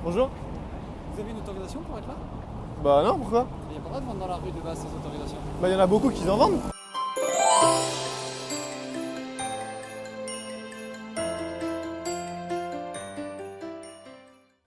Bonjour. Vous avez une autorisation pour être là? Bah non, pourquoi? Il n'y a pas le droit de vendre dans la rue de base sans autorisation. Bah y en a beaucoup qui en vendent.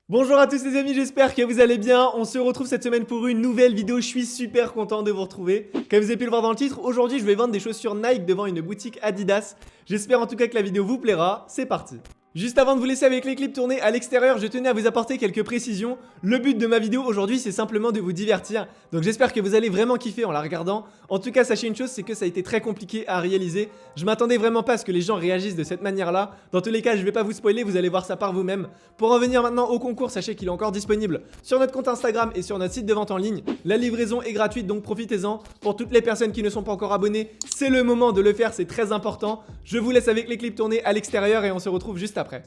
Bonjour à tous les amis, j'espère que vous allez bien. On se retrouve cette semaine pour une nouvelle vidéo, je suis super content de vous retrouver. Comme vous avez pu le voir dans le titre, aujourd'hui je vais vendre des chaussures Nike devant une boutique Adidas. J'espère en tout cas que la vidéo vous plaira, c'est parti. Juste avant de vous laisser avec les clips tournés à l'extérieur, je tenais à vous apporter quelques précisions. Le but de ma vidéo aujourd'hui, c'est simplement de vous divertir. Donc j'espère que vous allez vraiment kiffer en la regardant. En tout cas, sachez une chose, c'est que ça a été très compliqué à réaliser. Je m'attendais vraiment pas à ce que les gens réagissent de cette manière-là. Dans tous les cas, je vais pas vous spoiler, vous allez voir ça par vous-même. Pour en venir maintenant au concours, sachez qu'il est encore disponible sur notre compte Instagram et sur notre site de vente en ligne. La livraison est gratuite, donc profitez-en. Pour toutes les personnes qui ne sont pas encore abonnées, c'est le moment de le faire, c'est très important. Je vous laisse avec les clips tournés à l'extérieur et on se retrouve juste après.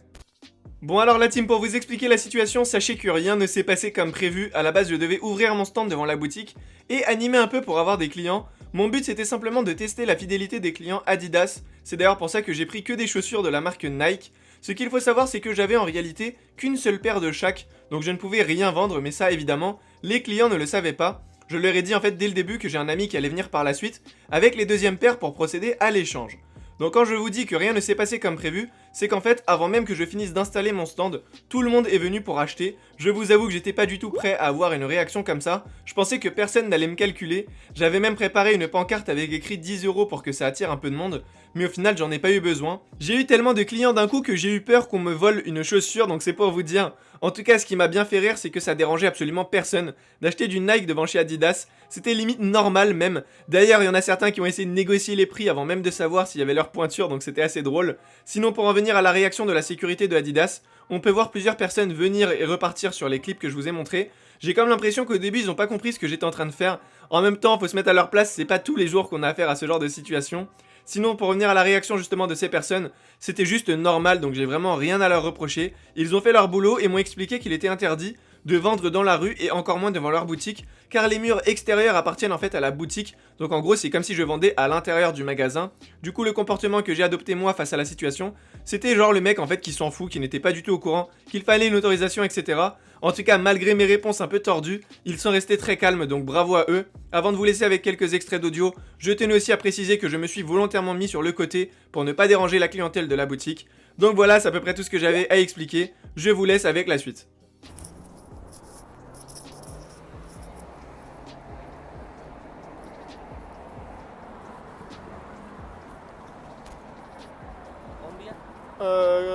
Bon alors la team, pour vous expliquer la situation, sachez que rien ne s'est passé comme prévu. À la base, je devais ouvrir mon stand devant la boutique et animer un peu pour avoir des clients. Mon but c'était simplement de tester la fidélité des clients Adidas. C'est d'ailleurs pour ça que j'ai pris que des chaussures de la marque Nike. Ce qu'il faut savoir, c'est que j'avais en réalité qu'une seule paire de chaque, donc je ne pouvais rien vendre, mais ça évidemment, les clients ne le savaient pas. Je leur ai dit en fait dès le début que j'ai un ami qui allait venir par la suite avec les deuxièmes paires pour procéder à l'échange. Donc quand je vous dis que rien ne s'est passé comme prévu, c'est qu'en fait, avant même que je finisse d'installer mon stand, tout le monde est venu pour acheter. Je vous avoue que j'étais pas du tout prêt à avoir une réaction comme ça. Je pensais que personne n'allait me calculer. J'avais même préparé une pancarte avec écrit 10 € pour que ça attire un peu de monde. Mais au final, j'en ai pas eu besoin. J'ai eu tellement de clients d'un coup que j'ai eu peur qu'on me vole une chaussure, donc c'est pour vous dire. En tout cas, ce qui m'a bien fait rire, c'est que ça dérangeait absolument personne d'acheter du Nike devant chez Adidas. C'était limite normal même. D'ailleurs, il y en a certains qui ont essayé de négocier les prix avant même de savoir s'il y avait leur pointure, donc c'était assez drôle. Sinon, pour en venir à la réaction de la sécurité de Adidas, on peut voir plusieurs personnes venir et repartir sur les clips que je vous ai montrés. J'ai comme l'impression qu'au début, ils ont pas compris ce que j'étais en train de faire. En même temps, faut se mettre à leur place, c'est pas tous les jours qu'on a affaire à ce genre de situation. Sinon, pour revenir à la réaction justement de ces personnes, c'était juste normal, donc j'ai vraiment rien à leur reprocher. Ils ont fait leur boulot et m'ont expliqué qu'il était interdit de vendre dans la rue et encore moins devant leur boutique, car les murs extérieurs appartiennent en fait à la boutique, donc en gros c'est comme si je vendais à l'intérieur du magasin. Du coup le comportement que j'ai adopté moi face à la situation, c'était genre le mec en fait qui s'en fout, qui n'était pas du tout au courant, qu'il fallait une autorisation, etc. En tout cas, malgré mes réponses un peu tordues, ils sont restés très calmes, donc bravo à eux. Avant de vous laisser avec quelques extraits d'audio, je tenais aussi à préciser que je me suis volontairement mis sur le côté pour ne pas déranger la clientèle de la boutique. Donc voilà, c'est à peu près tout ce que j'avais à expliquer. Je vous laisse avec la suite.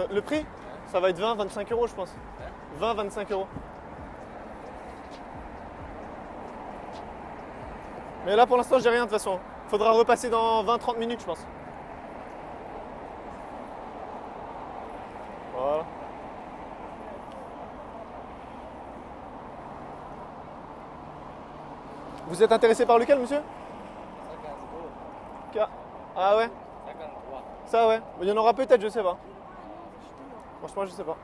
Le prix, ça va être 20-25 € je pense. 20-25 €. Mais là pour l'instant j'ai rien de toute façon. Faudra repasser dans 20-30 minutes je pense. Voilà. Vous êtes intéressé par lequel monsieur? Ah ouais? Ça ouais. Il y en aura peut-être, je sais pas. Franchement je sais pas.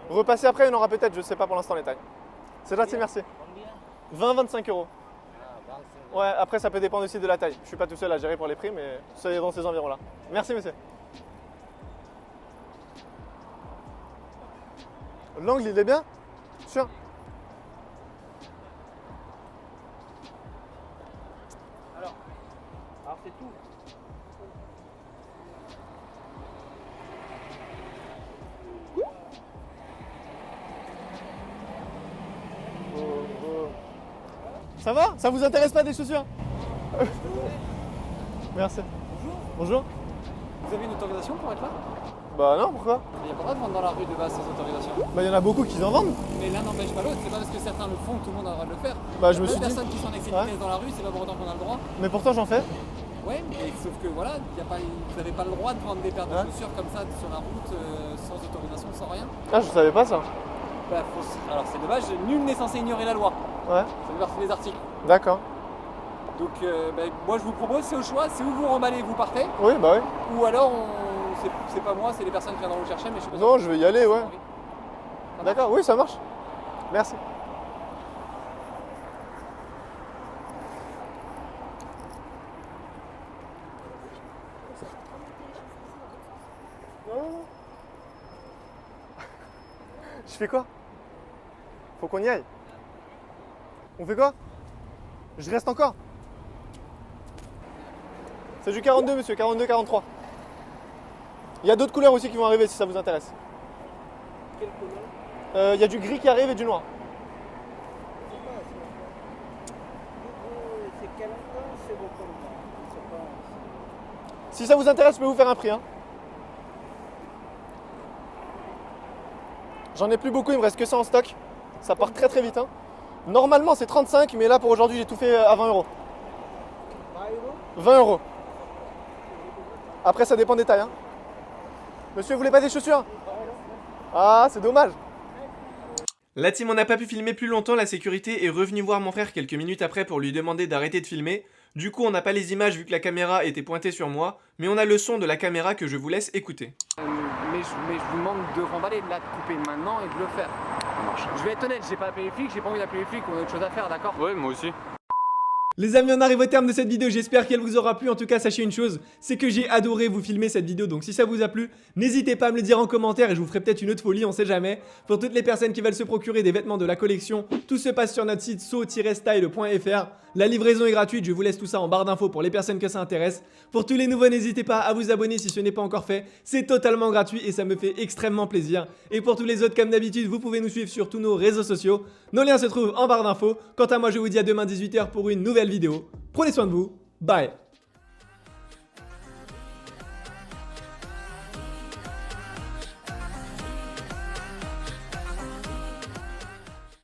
Repasser après, il y en aura peut-être, je sais pas pour l'instant les tailles. C'est gentil, merci. 20-25 €. Ouais, après ça peut dépendre aussi de la taille. Je suis pas tout seul à gérer pour les prix, mais c'est dans ces environs-là. Merci monsieur. L'angle il est bien? Sûr? Alors c'est tout. Ça va? Ça vous intéresse pas des chaussures? Merci. Bonjour. Vous avez une autorisation pour être là? Bah non, pourquoi? Il n'y a pas le droit de vendre dans la rue de base sans autorisation. Bah y en a beaucoup qui en vendent. Mais l'un n'empêche pas l'autre, c'est pas parce que certains le font que tout le monde a le droit de le faire. Bah je me suis Deux dit. personnes qui sont en excès de Ouais. vitesse dans la rue, c'est pas pour autant qu'on a le droit. Mais pourtant j'en fais. Ouais, mais sauf que voilà, vous n'avez pas le droit de vendre des paires de Ouais. chaussures comme ça sur la route sans autorisation, sans rien. Ah je savais pas ça. Bah, alors c'est dommage, nul n'est censé ignorer la loi. Ouais. Ça fait partie des articles. D'accord. Donc moi je vous propose, c'est au choix, c'est où vous remballez, vous partez, Oui bah oui. ou alors c'est pas moi, c'est les personnes qui viendront vous chercher, mais je sais pas. Non, je vais y aller, ouais. Ça D'accord, oui ça marche. Merci. Non, non, non. Je fais quoi? Faut qu'on y aille. On fait quoi? Je reste encore. C'est du 42 monsieur, 42-43. Il y a d'autres couleurs aussi qui vont arriver si ça vous intéresse. Quelle couleur? Il y a du gris qui arrive et du noir. C'est quel endroit? C'est beau comme ça. C'est pas... Si ça vous intéresse, je peux vous faire un prix. Hein. J'en ai plus beaucoup, il me reste que ça en stock. Ça part très très vite. Hein. Normalement c'est 35, mais là pour aujourd'hui j'ai tout fait à 20 euros. 20 euros? 20 euros. Après ça dépend des tailles. Hein. Monsieur, vous voulez pas des chaussures? Ah, c'est dommage. La team, on n'a pas pu filmer plus longtemps, la sécurité est revenue voir mon frère quelques minutes après pour lui demander d'arrêter de filmer. Du coup, on n'a pas les images vu que la caméra était pointée sur moi, mais on a le son de la caméra que je vous laisse écouter. Mais je vous demande de remballer, de la couper maintenant et de le faire. Je vais être honnête, j'ai pas appelé les flics, j'ai pas envie d'appeler les flics, on a autre chose à faire, d'accord? Ouais, moi aussi. Les amis, on arrive au terme de cette vidéo, j'espère qu'elle vous aura plu. En tout cas, sachez une chose, c'est que j'ai adoré vous filmer cette vidéo. Donc si ça vous a plu, n'hésitez pas à me le dire en commentaire et je vous ferai peut-être une autre folie, on sait jamais. Pour toutes les personnes qui veulent se procurer des vêtements de la collection, tout se passe sur notre site so-style.fr. La livraison est gratuite, je vous laisse tout ça en barre d'infos pour les personnes que ça intéresse. Pour tous les nouveaux, n'hésitez pas à vous abonner si ce n'est pas encore fait. C'est totalement gratuit et ça me fait extrêmement plaisir. Et pour tous les autres, comme d'habitude, vous pouvez nous suivre sur tous nos réseaux sociaux. Nos liens se trouvent en barre d'infos. Quant à moi, je vous dis à demain 18h pour une nouvelle vidéo. Prenez soin de vous. Bye.